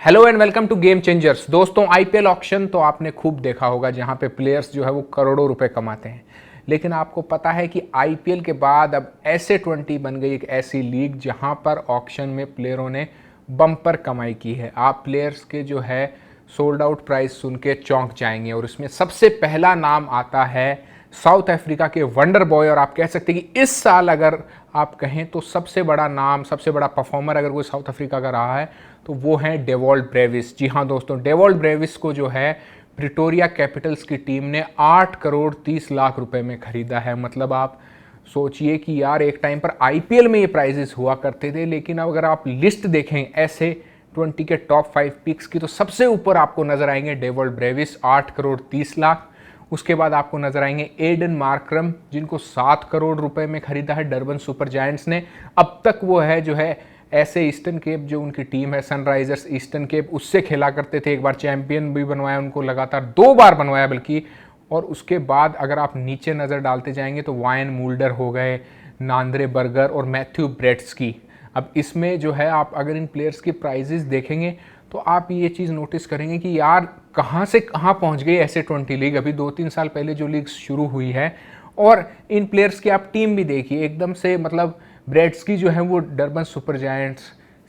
Hello and welcome to game changers. दोस्तों, IPL auction तो आपने खूब देखा होगा जहां पे प्लेयर्स जो है वो करोड़ों रुपए कमाते हैं। लेकिन आपको पता है कि आईपीएल के बाद अब SA20 बन गई एक ऐसी लीग जहां पर ऑक्शन में प्लेयरों ने बम्पर कमाई की है। आप प्लेयर्स के जो है सोल्ड आउट प्राइस सुन के चौंक जाएंगे और इसमें सबसे पहला नाम आता है साउथ अफ्रीका के वंडर बॉय। और आप कह सकते हैं कि इस साल अगर आप कहें तो सबसे बड़ा नाम, सबसे बड़ा परफॉर्मर अगर कोई साउथ अफ्रीका का रहा है तो वो है डेवॉल्ट ब्रेविस। जी हाँ दोस्तों, डेवॉल्ट ब्रेविस को जो है प्रिटोरिया कैपिटल्स की टीम ने 8 करोड़ 30 लाख रुपए में खरीदा है। मतलब आप सोचिए कि यार एक टाइम पर आईपीएल में ये प्राइजेस हुआ करते थे, लेकिन अब अगर आप लिस्ट देखें SA20 के टॉप 5 पिक्स की तो सबसे ऊपर आपको नजर आएंगे डेवॉल्ट ब्रेविस 8 करोड़ 30 लाख। उसके बाद आपको नजर आएंगे एडन मार्क्रम जिनको 7 करोड़ रुपए में खरीदा है डरबन सुपर जायंट्स ने। अब तक वो है जो है ऐसे ईस्टर्न केप जो उनकी टीम है सनराइजर्स ईस्टर्न केप, उससे खेला करते थे। एक बार चैंपियन भी बनवाया उनको, लगातार 2 बार बनवाया बल्कि। और उसके बाद अगर आप नीचे नज़र डालते जाएंगे तो वायन मूल्डर हो गए, नांद्रे बर्गर और मैथ्यू ब्रेट्सकी। अब इसमें जो है आप अगर इन प्लेयर्स की प्राइजेस देखेंगे तो आप ये चीज़ नोटिस करेंगे कि यार कहाँ से कहाँ पहुँच गई SA20 लीग। अभी 2-3 साल पहले जो लीग शुरू हुई है, और इन प्लेयर्स की आप टीम भी देखिए एकदम से, मतलब ब्रेट्सकी जो है वो डरबन सुपर जायंट्स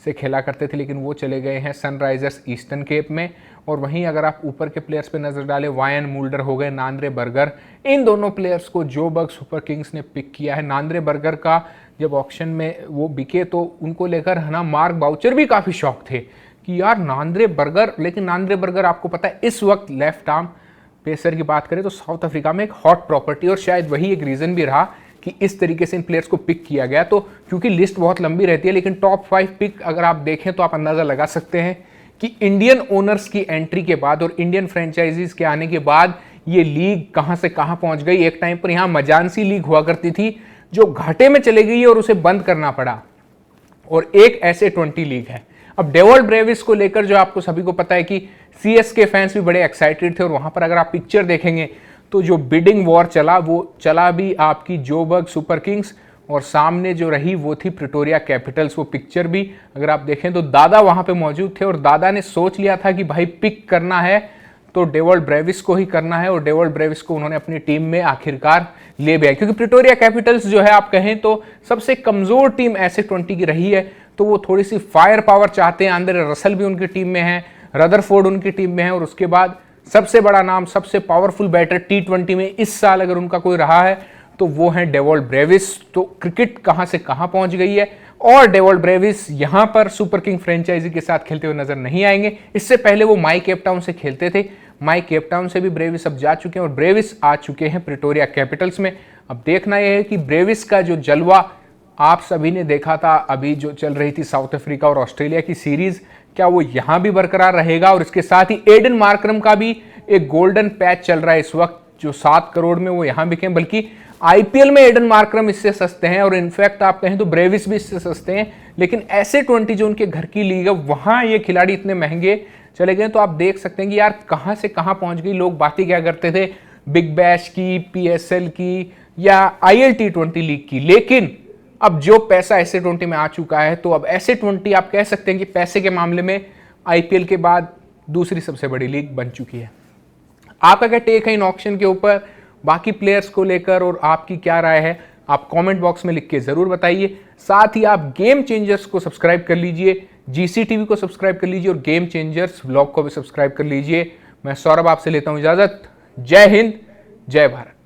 से खेला करते थे लेकिन वो चले गए हैं सनराइजर्स ईस्टर्न केप में। और वहीं अगर आप ऊपर के प्लेयर्स पे नज़र डालें, वायन मूल्डर हो गए, नांद्रे बर्गर, इन दोनों प्लेयर्स को जोबर्ग सुपर किंग्स ने पिक किया है। नांद्रे बर्गर का जब ऑक्शन में वो बिके तो उनको लेकर है ना मार्क बाउचर भी काफ़ी शौक थे कि यार नांद्रे बर्गर। लेकिन नांद्रे बर्गर आपको पता है इस वक्त लेफ्ट आर्म पेसर की बात करें तो साउथ अफ्रीका में एक हॉट प्रॉपर्टी, और शायद वही एक रीज़न भी रहा कि इस तरीके से इन प्लेयर्स को पिक किया गया। तो क्योंकि लिस्ट बहुत लंबी रहती है, लेकिन टॉप 5 पिक अगर आप देखें तो आप अंदाज़ा लगा सकते हैं कि इंडियन ओनर्स की एंट्री के बाद और इंडियन फ्रेंचाइजीज के आने के बाद ये लीग कहां से कहां पहुंच गई। एक टाइम पर यहां मजानसी लीग हुआ करती थी जो घाटे में चले गई और उसे बंद करना पड़ा, और एक SA20 लीग है। अब डेवॉल्ट ब्रेविस को लेकर जो आपको सभी को पता है कि CSK फैंस भी बड़े एक्साइटेड थे, और वहां पर अगर आप पिक्चर देखेंगे तो जो बिडिंग वॉर चला वो चला भी आपकी जोबर्ग सुपर किंग्स, और सामने जो रही वो थी प्रिटोरिया कैपिटल्स। वो पिक्चर भी अगर आप देखें तो दादा वहां पे मौजूद थे, और दादा ने सोच लिया था कि भाई पिक करना है तो डेवॉल्ट ब्रेविस को ही करना है, और डेवॉल्ट ब्रेविस को उन्होंने अपनी टीम में आखिरकार ले भी आए। क्योंकि प्रिटोरिया कैपिटल्स जो है आप कहें तो सबसे कमजोर टीम SA20 की रही है, तो वो थोड़ी सी फायर पावर चाहते हैं। आंद्रे रसल भी उनकी टीम में है, रदरफोर्ड उनकी टीम में है, और उसके बाद सबसे बड़ा नाम, सबसे पावरफुल बैटर T20 में इस साल अगर उनका कोई रहा है तो वो है डेवॉल्ट ब्रेविस। तो क्रिकेट कहां से कहां पहुंच गई है, और डेवॉल्ट ब्रेविस यहां पर सुपर किंग फ्रेंचाइजी के साथ खेलते हुए नजर नहीं आएंगे। इससे पहले वो माई केपटाउन से खेलते थे, माई केपटाउन से भी ब्रेविस अब जा चुके हैं और ब्रेविस आ चुके हैं प्रिटोरिया कैपिटल्स में। अब देखना यह है कि ब्रेविस का जो जलवा आप सभी ने देखा था अभी जो चल रही थी साउथ अफ्रीका और ऑस्ट्रेलिया की सीरीज, क्या वो यहां भी बरकरार रहेगा। और इसके साथ ही एडन मार्क्रम का भी एक गोल्डन पैच चल रहा है इस वक्त, जो 7 करोड़ में वो यहां बिके, बल्कि आईपीएल में एडन मार्क्रम इससे सस्ते हैं, और इनफैक्ट आप कहें तो ब्रेविस भी इससे सस्ते हैं। लेकिन SA20 जो उनके घर की लीग है वहां ये खिलाड़ी इतने महंगे चले गए, तो आप देख सकते हैं कि यार कहां से कहां पहुंच गई। लोग बातें क्या करते थे बिग बैश की, PSL की या ILT20 लीग की, लेकिन अब जो पैसा SA20 में आ चुका है तो अब SA20 आप कह सकते हैं कि पैसे के मामले में आईपीएल के बाद दूसरी सबसे बड़ी लीग बन चुकी है। आपका क्या टेक है इन ऑक्शन के ऊपर, बाकी प्लेयर्स को लेकर, और आपकी क्या राय है आप कमेंट बॉक्स में लिख के जरूर बताइए। साथ ही आप गेम चेंजर्स को सब्सक्राइब कर लीजिए, GCTV को सब्सक्राइब कर लीजिए, और गेम चेंजर्स व्लॉग को भी सब्सक्राइब कर लीजिए। मैं सौरभ आपसे लेता हूं इजाजत। जय हिंद, जय भारत।